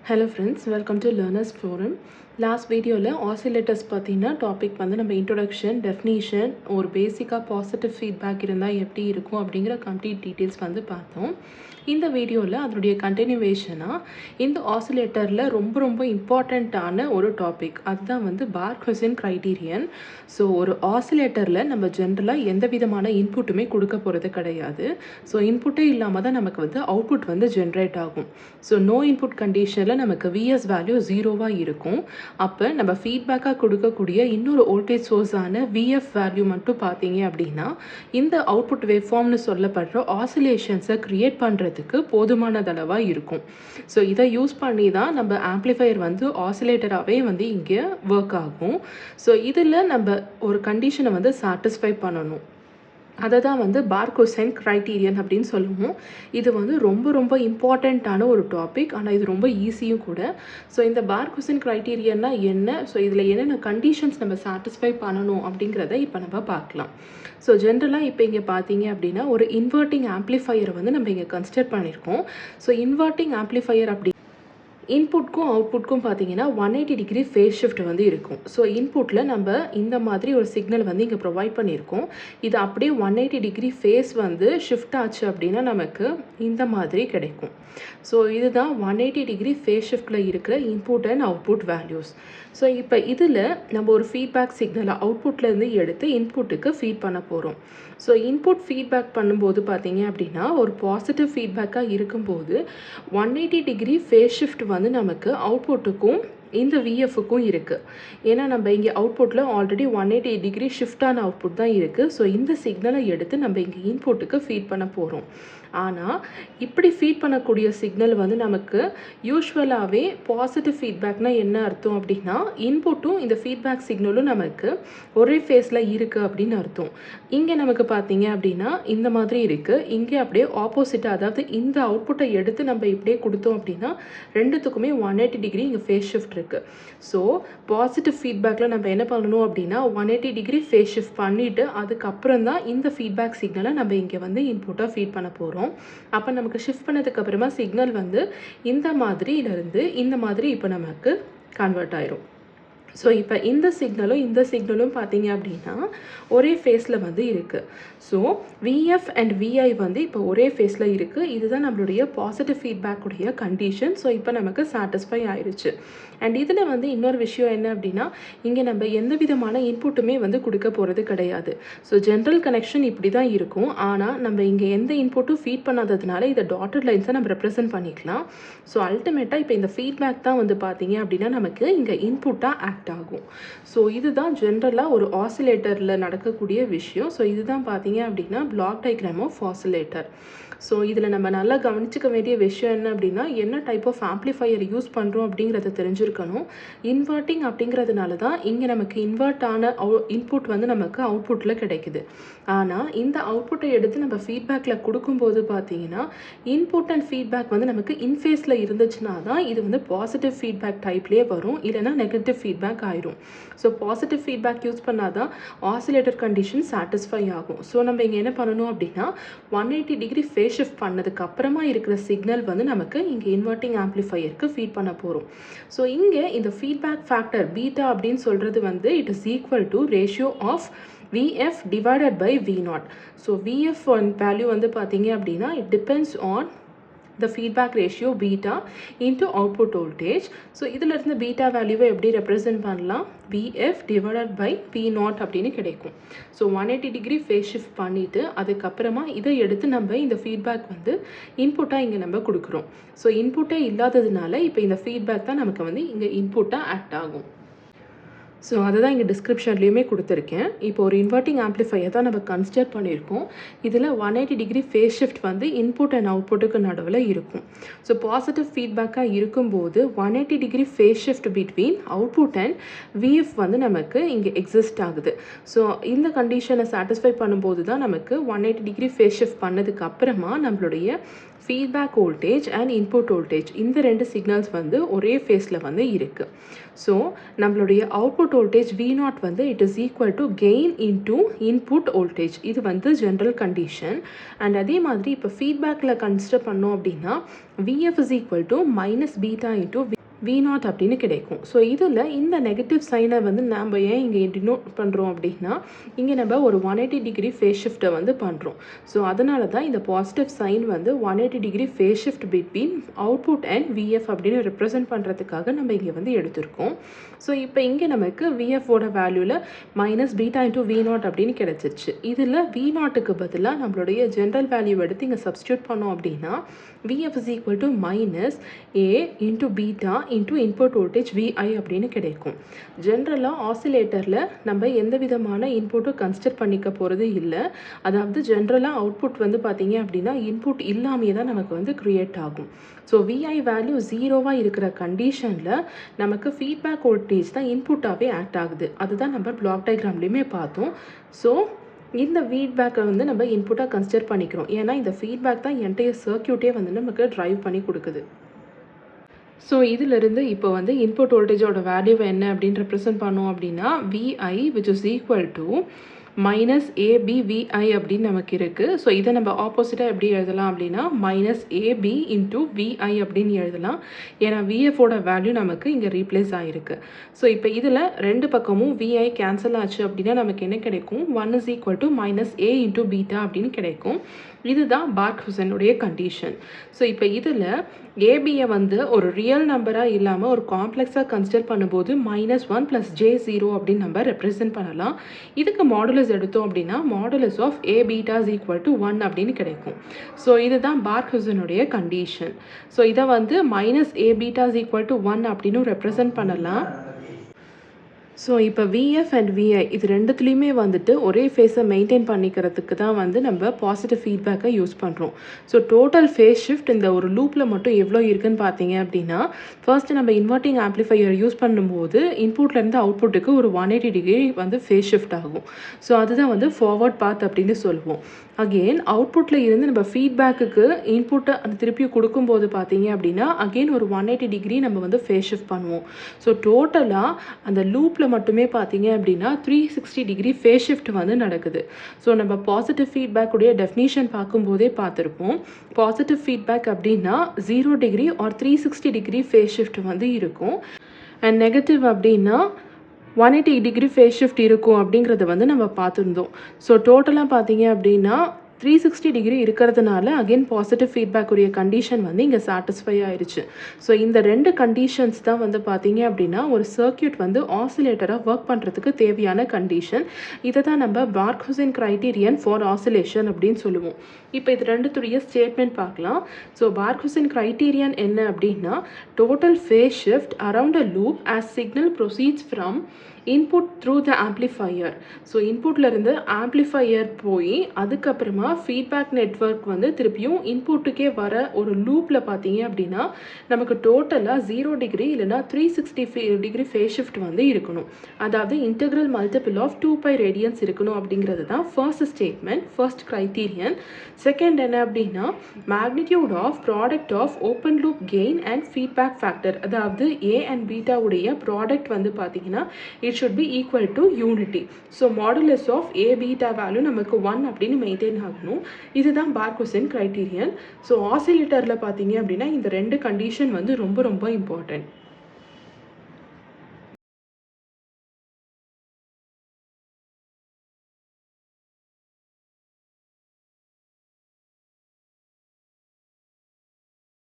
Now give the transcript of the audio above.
Hello friends, welcome to Learners Forum. Last video oscillators pathina topic வந்து நம்ம introduction, definition, ஒரு பேசிக்கா positive feedback இருந்தா எப்படி இருக்கும் அப்படிங்கிற complete details வந்து பார்த்தோம். இந்த வீடியோவில் அதனுடைய கண்டினியூவேஷனா இந்த ஆசிலேட்டரில் ரொம்ப இம்பார்ட்டண்ட்டான ஒரு டாபிக் அதுதான் வந்து பார்க்-ஹசன் கிரைட்டீரியன். ஸோ ஒரு ஆசிலேட்டரில் நம்ம ஜென்ரலாக எந்த விதமான இன்புட்டுமே கொடுக்க போகிறது கிடையாது. ஸோ இன்புட்டே இல்லாமல் தான் நமக்கு வந்து அவுட்புட் வந்து ஜென்ரேட் ஆகும். ஸோ நோ இன்புட் கண்டிஷனில் நமக்கு விஎஸ் வேல்யூ 0வாக இருக்கும். அப்போ நம்ம ஃபீட்பேக்காக கொடுக்கக்கூடிய இன்னொரு வோல்டேஜ் சோர்ஸான விஎஃப் வேல்யூ மட்டும் பார்த்தீங்க அப்படின்னா இந்த அவுட்புட் வேவ்ஃபார்ம்னு சொல்லப்படுற ஆசிலேஷன்ஸை க்ரியேட் பண்ணுறதுக்கு போதுமானதளவாக இருக்கும். ஸோ இதை யூஸ் பண்ணி தான் நம்ம ஆம்ப்ளிஃபையர் வந்து ஆசிலேட்டராகவே வந்து இங்கே ஒர்க் ஆகும். ஸோ இதில் நம்ம ஒரு கண்டிஷனை வந்து சாட்டிஸ்ஃபை பண்ணணும். அதை தான் வந்து பார்க்-ஹசன் கிரைட்டீரியன் அப்படின்னு சொல்லுவோம். இது வந்து ரொம்ப இம்பார்ட்டண்ட்டான ஒரு டாபிக். ஆனால் இது ரொம்ப ஈஸியும் கூட. ஸோ இந்த பார்க்-ஹசன் கிரைட்டீரியன்னா என்ன, ஸோ இதில் என்னென்ன கண்டிஷன்ஸ் நம்ம சாட்டிஸ்ஃபை பண்ணணும் அப்படிங்கிறத இப்போ நம்ம பார்க்கலாம். ஸோ ஜென்ரலாக இப்போ இங்கே பார்த்தீங்க அப்படின்னா ஒரு இன்வெர்ட்டிங் ஆம்ப்ளிஃபையரை வந்து நம்ம இங்கே கன்சிடர் பண்ணியிருக்கோம். ஸோ இன்வெர்ட்டிங் ஆம்ப்ளிஃபையர் அப்படி இன்புட்க்கும் அவுட்புட்க்கும் பார்த்தீங்கன்னா 180 டிகிரி ஃபேஸ் ஷிஃப்ட் வந்து இருக்கும். ஸோ இன்புட்டில் நம்ம இந்த மாதிரி ஒரு சிக்னல் வந்து இங்கே ப்ரொவைட் பண்ணியிருக்கோம். இது அப்படியே 180 டிகிரி ஃபேஸ் வந்து ஷிஃப்ட் ஆச்சு அப்படின்னா நமக்கு இந்த மாதிரி கிடைக்கும். ஸோ இதுதான் 180 டிகிரி ஃபேஸ் ஷிஃப்டில் இருக்கிற input and output values. So இப்போ இதில் நம்ம ஒரு ஃபீட்பேக் சிக்னலை அவுட்புட்லேருந்து எடுத்து இன்புட்டுக்கு ஃபீட் பண்ண போகிறோம். ஸோ இன்புட் ஃபீட்பேக் பண்ணும்போது பார்த்தீங்க அப்படின்னா ஒரு பாசிட்டிவ் ஃபீட்பேக்காக இருக்கும்போது 180 டிகிரி ஃபேஸ் ஷிஃப்ட் வந்து நமக்கு அவுட்புட்டுக்கும் இந்த விஎஃப்க்கும் இருக்குது. ஏன்னா நம்ம இங்கே அவுட்புட்டில் ஆல்ரெடி 180 டிகிரி ஷிஃப்டான அவுட்புட் தான் இருக்குது. ஸோ இந்த சிக்னலை எடுத்து நம்ம இங்கே இன்புட்டுக்கு ஃபீட் பண்ண போகிறோம். ஆனால் இப்படி ஃபீட் பண்ணக்கூடிய சிக்னல் வந்து நமக்கு யூஸ்வலாகவே பாசிட்டிவ் ஃபீட்பேக்னால் என்ன அர்த்தம் அப்படின்னா இன்புட்டும் இந்த ஃபீட்பேக் சிக்னலும் நமக்கு ஒரே ஃபேஸில் இருக்குது அப்படின்னு அர்த்தம். இங்கே நமக்கு பார்த்தீங்க அப்படின்னா இந்த மாதிரி இருக்குது. இங்கே அப்படியே ஆப்போசிட்டாக, அதாவது இந்த அவுட்புட்டை எடுத்து நம்ம இப்படியே கொடுத்தோம் அப்படின்னா ரெண்டுத்துக்குமே 180 டிகிரி இங்கே ஃபேஸ் ஷிஃப்ட் இருக்குது. ஸோ பாசிட்டிவ் ஃபீட்பேக்கில் நம்ம என்ன பண்ணணும் அப்படின்னா 180 டிகிரி ஃபேஸ் ஷிஃப்ட் பண்ணிவிட்டு அதுக்கப்புறம் தான் இந்த ஃபீட்பேக் சிக்னலை நம்ம இங்கே வந்து இன்புட்டாக ஃபீட் பண்ண போகிறோம். அப்போ நமக்கு ஷிஃப்ட் பண்ணதுக்கு அப்புறமா சிக்னல் வந்து இந்த மாதிரியிலிருந்து இந்த மாதிரி இப்போ நமக்கு கன்வெர்ட் ஆயிரும். ஸோ இப்போ இந்த சிக்னலும் பார்த்தீங்க அப்படின்னா ஒரே ஃபேஸில் வந்து இருக்குது. ஸோ விஎஃப் அண்ட் விஐ வந்து இப்போ ஒரே ஃபேஸில் இருக்குது. இதுதான் நம்மளுடைய பாசிட்டிவ் ஃபீட்பேக்குடைய கண்டிஷன். ஸோ இப்போ நமக்கு சாட்டிஸ்ஃபை ஆயிடுச்சு. அண்ட் இதில் வந்து இன்னொரு விஷயம் என்ன அப்படின்னா இங்கே நம்ம எந்த விதமான இன்புட்டுமே வந்து கொடுக்க போகிறது கிடையாது. ஸோ ஜென்ரல் கனெக்ஷன் இப்படி தான் இருக்கும். ஆனால் நம்ம இங்கே எந்த இன்புட்டும் ஃபீட் பண்ணாததுனால இதை டாட்டட் லைன்ஸை நம்ம ரெப்ரசென்ட் பண்ணிக்கலாம். ஸோ அல்டிமேட்டாக இப்போ இந்த ஃபீட்பேக் தான் வந்து பார்த்தீங்க அப்படின்னா நமக்கு இங்கே இன்புட்டாக ஆக்ட் ஆகும். ஸோ இதுதான் ஜென்ரலாக ஒரு ஆசிலேட்டரில் நடக்கக்கூடிய விஷயம். ஸோ இதுதான் பார்த்தீங்க அப்படின்னா block diagram of oscillator. So இதில் நம்ம நல்லா கவனிச்சிக்க வேண்டிய விஷயம் என்ன அப்படின்னா என்ன டைப் ஆஃப் ஆம்ப்ளிஃபையர் யூஸ் பண்ணுறோம் அப்படிங்கிறத தெரிஞ்சிருக்கணும். இன்வெர்ட்டிங் அப்படிங்கிறதுனால தான் இங்கே நமக்கு இன்வெர்ட் ஆன இன்புட் வந்து நமக்கு அவுட்புட்டில் கிடைக்குது. ஆனால் இந்த அவுட்புட்டை எடுத்து நம்ம ஃபீட்பேக்கில் கொடுக்கும்போது பார்த்தீங்கன்னா இன்புட் அண்ட் ஃபீட்பேக் வந்து நமக்கு இன்ஃபேஸில் இருந்துச்சுன்னா தான் இது வந்து பாசிட்டிவ் ஃபீட்பேக் டைப்லேயே வரும், இல்லைனா நெகட்டிவ் ஃபீட்பேக் ஆயிரும். ஸோ பாசிட்டிவ் ஃபீட்பேக் யூஸ் பண்ணால் தான் ஆசிலேட்டர் கண்டிஷன் சாட்டிஸ்ஃபை ஆகும். ஸோ நம்ம இங்கே என்ன பண்ணணும் அப்படின்னா 180 டிகிரி ஃபேஸ் ஷிஃப்ட் பண்ணதுக்கு அப்புறமா இருக்கிற சிக்னல் வந்து நமக்கு இங்கே இன்வெர்ட்டிங் ஆம்ப்ளிஃபையருக்கு ஃபீட் பண்ண போகிறோம். ஸோ இங்கே இந்த ஃபீட்பேக் ஃபேக்டர் பீட்டா அப்படின்னு சொல்கிறது வந்து it is equal to ratio of VF divided by V0. So VF value வந்து பார்த்தீங்க அப்படின்னா it depends on the feedback ratio beta into output voltage. So இதில் இருந்து பீட்டா வேல்யூவை எப்படி ரெப்ரசென்ட் பண்ணலாம், VF divided by V0 அப்படின்னு கிடைக்கும். ஸோ 180 டிகிரி ஃபேஸ் ஷிஃப்ட் பண்ணிவிட்டு அதுக்கப்புறமா இதை எடுத்து நம்ம இந்த ஃபீட்பேக் வந்து இன்புட்டாக இங்கே நம்ம கொடுக்குறோம். ஸோ இன்புட்டே இல்லாததுனால இப்போ இந்த ஃபீட்பேக் தான் நமக்கு வந்து இங்கே இன்புட்டாக ஆக்ட் ஆகும். ஸோ அதுதான் இங்கே டிஸ்கிரிப்ஷன்லேயுமே கொடுத்துருக்கேன். இப்போ ஒரு இன்வெர்ட்டிங் ஆம்ப்ளிஃபையர் தான் நம்ம கன்சிடர் பண்ணியிருக்கோம். இதில் 180 டிகிரி ஃபேஸ் ஷிஃப்ட் வந்து இன்புட் அண்ட் அவுட்புட்டுக்கு நடுவில் இருக்கும். ஸோ பாசிட்டிவ் ஃபீட்பேக்காக இருக்கும்போது 180 degree phase shift between output and VF வந்து நமக்கு இங்கே எக்ஸிஸ்ட் ஆகுது. ஸோ இந்த கண்டிஷனை சாட்டிஸ்ஃபை பண்ணும்போது தான் நமக்கு 180 டிகிரி ஃபேஸ் ஷிஃப்ட் பண்ணதுக்கு அப்புறமா நம்மளுடைய feedback voltage and input voltage இந்த 2 சிக்னல்ஸ் வந்து ஒரே ஃபேஸில் வந்து இருக்குது. ஸோ நம்மளுடைய அவுட்புட் வோல்டேஜ் V0 வந்து it is equal to gain into input voltage. இது வந்து ஜென்ரல் கண்டிஷன். அண்ட் அதே மாதிரி இப்போ ஃபீட்பேக்கில் கன்சிடர் பண்ணோம் அப்படின்னா Vf is equal to minus beta into V0 அப்படின்னு கிடைக்கும். ஸோ இதில் இந்த நெகட்டிவ் சைனை வந்து நம்ம ஏன் இங்கே டினோட் பண்ணுறோம் அப்படின்னா இங்கே நம்ம ஒரு 180 டிகிரி ஃபேஸ் ஷிஃப்ட்டை வந்து பண்ணுறோம். ஸோ அதனால தான் இந்த பாசிட்டிவ் சைன் வந்து 180 degree phase shift between output and Vf அப்படின்னு ரெப்ரசென்ட் பண்ணுறதுக்காக நம்ம இங்கே வந்து எடுத்திருக்கோம். ஸோ இப்போ இங்கே நமக்கு Vfோட வேல்யூவில் மைனஸ் பீட்டா இன்டூ V0 அப்படின்னு கிடைச்சிருச்சு. இதில் V0க்கு பதிலாக நம்மளுடைய ஜென்ரல் வேல்யூ எடுத்து இங்கே சப்ஸ்டியூட் பண்ணோம் அப்படின்னா Vf is equal to minus A into beta into input voltage Vi அப்படின்னு கிடைக்கும். ஜென்ரலாக ஆசிலேட்டரில் நம்ம எந்த விதமான இன்புட்டும் கன்சிடர் பண்ணிக்க போகிறது இல்லை. அதாவது ஜென்ரலாக அவுட்புட் வந்து பார்த்தீங்க அப்படின்னா இன்புட் இல்லாமையே தான் நமக்கு வந்து க்ரியேட் ஆகும். ஸோ Vi வேல்யூ 0வாக இருக்கிற கண்டிஷனில் நமக்கு ஃபீட்பேக் வோல்டேஜ் தான் இன்புட்டாகவே ஆக்ட் ஆகுது. அதுதான் நம்ம பிளாக் டயக்ராம்லேயுமே பார்த்தோம். ஸோ இந்த ஃபீட்பேக்கை வந்து நம்ம இன்புட்டாக கன்சிடர் பண்ணிக்கிறோம். ஏன்னா இந்த ஃபீட்பேக் தான் என்டையர் சர்க்யூட்டே வந்து நமக்கு ட்ரைவ் பண்ணி கொடுக்குது. ஸோ இதிலிருந்து இப்போ வந்து இன்புட் வோல்டேஜோட வேல்யூவை என்ன அப்படின்னு ரெப்ரசென்ட் பண்ணோம் அப்படின்னா Vi which is equal to minus ABVi அப்படின்னு நமக்கு இருக்குது. ஸோ இதை நம்ம ஆப்போசிட்டாக எப்படி எழுதலாம் அப்படின்னா மைனஸ் AB இன்டூ Vi அப்படின்னு எழுதலாம். ஏன்னா Vfோட வேல்யூ நமக்கு இங்கே ரீப்ளேஸ் ஆகிருக்கு. ஸோ இப்போ இதில் ரெண்டு பக்கமும் Vi கேன்சல் ஆச்சு அப்படின்னா நமக்கு என்ன கிடைக்கும்? 1 is equal to minus A into beta அப்படின்னு கிடைக்கும். இதுதான் பார்க்-ஹுசேனுடைய கண்டிஷன். ஸோ இப்போ இதில் ஏபியை வந்து ஒரு ரியல் நம்பராக இல்லாமல் ஒரு காம்ப்ளெக்ஸாக கன்சிடர் பண்ணும்போது -1 + J0 அப்படின்னு நம்ம ரெப்ரசென்ட் பண்ணலாம். இதுக்கு மாடுலஸ் எடுத்தோம் அப்படின்னா modulus of A beta is equal to 1 அப்படின்னு கிடைக்கும். ஸோ இதுதான் பார்க்-ஹுசேனுடைய கண்டிஷன். ஸோ இதை வந்து -A beta is equal to 1 அப்படின்னு ரெப்ரசென்ட் பண்ணலாம். ஸோ இப்போ Vf அண்ட் Vi இது ரெண்டுத்துலேயுமே வந்துட்டு ஒரே ஃபேஸை மெயின்டைன் பண்ணிக்கிறதுக்கு தான் வந்து நம்ம பாசிட்டிவ் ஃபீட்பேக்கை யூஸ் பண்ணுறோம். ஸோ டோட்டல் ஃபேஸ் ஷிஃப்ட் இந்த ஒரு லூப்பில் மட்டும் எவ்வளோ இருக்குன்னு பார்த்தீங்க அப்படின்னா ஃபர்ஸ்ட் நம்ம இன்வெர்ட்டிங் ஆம்ப்ளிஃபையர் யூஸ் பண்ணும்போது இன்புட்லேருந்து அவுட்புட்டுக்கு ஒரு 180 டிகிரி வந்து ஃபேஸ் ஷிஃப்ட் ஆகும். ஸோ அதுதான் வந்து ஃபார்வர்ட் பாத் அப்படின்னு சொல்லுவோம். அகெயின் அவுட்புட்டில் இருந்து நம்ம ஃபீட்பேக்குக்கு இன்புட்டை அந்த திருப்பி கொடுக்கும்போது பார்த்தீங்க அப்படின்னா அகெயின் ஒரு 180 டிகிரி நம்ம வந்து ஃபேஸ் ஷிஃப்ட் பண்ணுவோம். ஸோ டோட்டலாக அந்த லூப்பில் மட்டுமே பார்த்தீங்க அப்படின்னா 360 டிகிரி ஃபேஸ் ஷிஃப்ட் வந்து நடக்குது. ஸோ நம்ம பாசிட்டிவ் ஃபீட்பேக்குடைய டெஃபினிஷன் பார்க்கும்போதே பார்த்துருப்போம். பாசிட்டிவ் ஃபீட்பேக் அப்படின்னா 0 degree or 360 degree phase shift வந்து இருக்கும். அண்ட் நெகட்டிவ் அப்படின்னா 180 டிகிரி ஃபேஸ் ஷிஃப்ட் இருக்கும் அப்படிங்கிறத வந்து நம்ம பார்த்துருந்தோம். ஸோ டோட்டலாக பார்த்தீங்க அப்படின்னா 360 டிகிரி இருக்கிறதுனால அகெயின் பாசிட்டிவ் ஃபீட்பேக் உரிய கண்டிஷன் வந்து இங்கே சாட்டிஸ்ஃபை ஆயிடுச்சு. ஸோ இந்த ரெண்டு கண்டிஷன்ஸ் தான் வந்து பார்த்தீங்க அப்படின்னா ஒரு சர்க்யூட் வந்து ஆசிலேட்டராக ஒர்க் பண்ணுறதுக்கு தேவையான கண்டிஷன். இதை தான் நம்ம பார்க்-ஹுசேன் கிரைட்டீரியன் ஃபார் ஆசிலேஷன் அப்படின்னு சொல்லுவோம். இப்போ இது ரெண்டுத்துடைய ஸ்டேட்மெண்ட் பார்க்கலாம். ஸோ பார்க்-ஹுசேன் கிரைட்டீரியன் என்ன அப்படின்னா total phase shift around a loop as signal proceeds from input through the amplifier. So இன்புட்லேருந்து ஆம்ப்ளிஃபையர் போய் அதுக்கப்புறமா ஃபீட்பேக் நெட்வொர்க் வந்து திருப்பியும் இன்புட்டுக்கே வர ஒரு லூப்பில் பார்த்தீங்க அப்படின்னா நமக்கு டோட்டலாக 0 டிகிரி இல்லைனா 360 டிகிரி ஃபேஸ் ஷிஃப்ட் வந்து இருக்கணும். அதாவது இன்டெக்ரல் மல்டிபிள் ஆஃப் 2π ரேடியன்ஸ் இருக்கணும் அப்படிங்கிறது தான் first statement, first criterion. Second என்ன அப்படின்னா magnitude of product of open loop gain and feedback factor. அதாவது A அண்ட் பீட்டாவுடைய ப்ராடக்ட் வந்து பார்த்தீங்கன்னா it should be equal to unity. So modulus of A beta value நமக்கு 1 அப்படின்னு மெயின்டைன் ஆகணும். இதுதான் பார்க்-ஹுசேன் கிரைட்டீரியன். ஸோ ஆசிலேட்டரில் பார்த்தீங்க அப்படின்னா இந்த ரெண்டு கண்டிஷன் வந்து ரொம்ப ரொம்ப இம்பார்ட்டன்ட்.